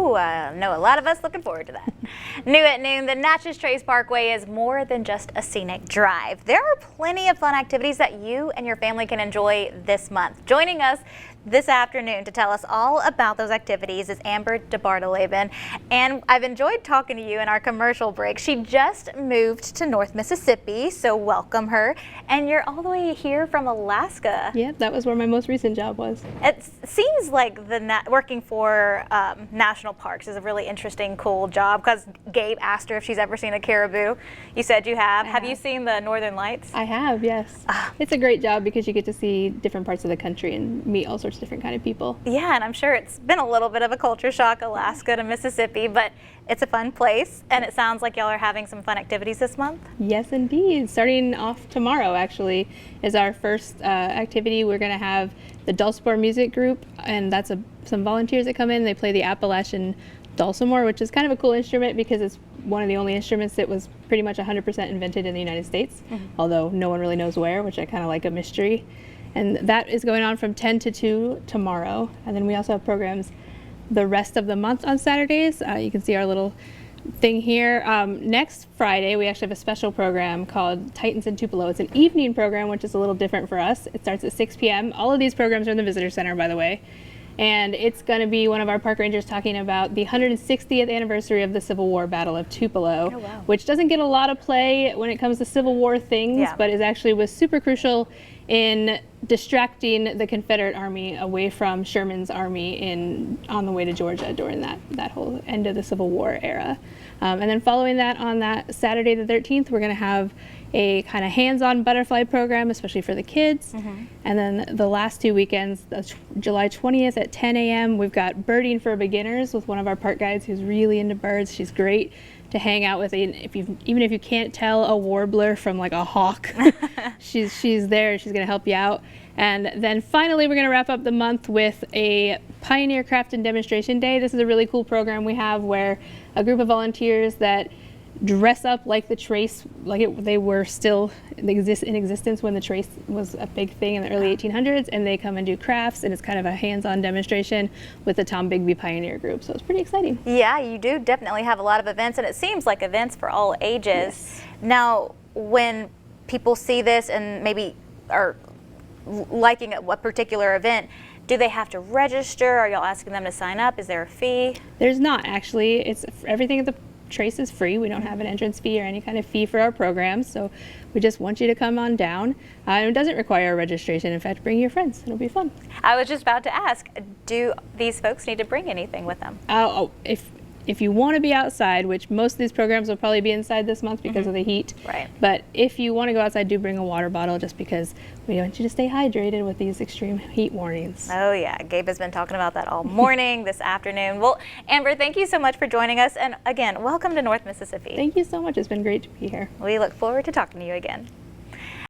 Ooh, I know a lot of us looking forward to that. New at noon, the Natchez Trace Parkway is more than just a scenic drive. There are plenty of fun activities that you and your family can enjoy this month. Joining us this afternoon to tell us all about those activities is Amber DeBartoleben, and I've enjoyed talking to you in our commercial break. She just moved to North Mississippi, so welcome her. And you're all the way here from Alaska. Yeah, that was where my most recent job was. It seems like working for national parks is a really interesting, cool job, because Gabe asked her if she's ever seen a caribou. You said you have. Have you seen the Northern Lights? I have, yes. It's a great job because you get to see different parts of the country and meet all sorts of different kind of people. Yeah, and I'm sure it's been a little bit of a culture shock, Alaska to Mississippi, but it's a fun place, and it sounds like y'all are having some fun activities this month. Yes, indeed. Starting off tomorrow, actually, is our first activity. We're going to have the Dulcimer Music Group, and that's some volunteers that come in. They play the Appalachian dulcimer, which is kind of a cool instrument because it's one of the only instruments that was pretty much 100% invented in the United States, although no one really knows where, which I kind of like a mystery. And that is going on from 10 to 2 tomorrow. And then we also have programs the rest of the month on Saturdays. You can see our little thing here. Next Friday, we actually have a special program called Titans in Tupelo. It's an evening program, which is a little different for us. It starts at 6 p.m. All of these programs are in the Visitor Center, by the way. And it's going to be one of our park rangers talking about the 160th anniversary of the Civil War Battle of Tupelo, which doesn't get a lot of play when it comes to Civil War things, but was super crucial in distracting the Confederate Army away from Sherman's army on the way to Georgia during that whole end of the Civil War era. And then following that, on that Saturday the 13th, we're going to have a kind of hands-on butterfly program, especially for the kids. And then the last 2 weekends, July 20th at 10 a.m., we've got birding for beginners with one of our park guides who's really into birds. She's great to hang out with, even if you can't tell a warbler from like a hawk. she's there. She's going to help you out. And then finally, we're going to wrap up the month with a Pioneer Craft and Demonstration Day. This is a really cool program we have where a group of volunteers that dress up like the Trace, they were still in existence when the Trace was a big thing in the early 1800s, and they come and do crafts, and it's kind of a hands-on demonstration with the Tom Bigby Pioneer Group, so it's pretty exciting. Yeah, you do definitely have a lot of events, and it seems like events for all ages. Yes. Now, when people see this and maybe are liking a particular event, do they have to register? Are y'all asking them to sign up? Is there a fee? There's not, actually. It's everything at the Trace is free. We don't have an entrance fee or any kind of fee for our programs, so we just want you to come on down. It doesn't require a registration. In fact, bring your friends. It'll be fun. I was just about to ask, do these folks need to bring anything with them? If you want to be outside, which most of these programs will probably be inside this month because of the heat. Right. But if you want to go outside, do bring a water bottle, just because we want you to stay hydrated with these extreme heat warnings. Oh yeah, Gabe has been talking about that all morning, this afternoon. Well, Amber, thank you so much for joining us, and again, welcome to North Mississippi. Thank you so much. It's been great to be here. We look forward to talking to you again.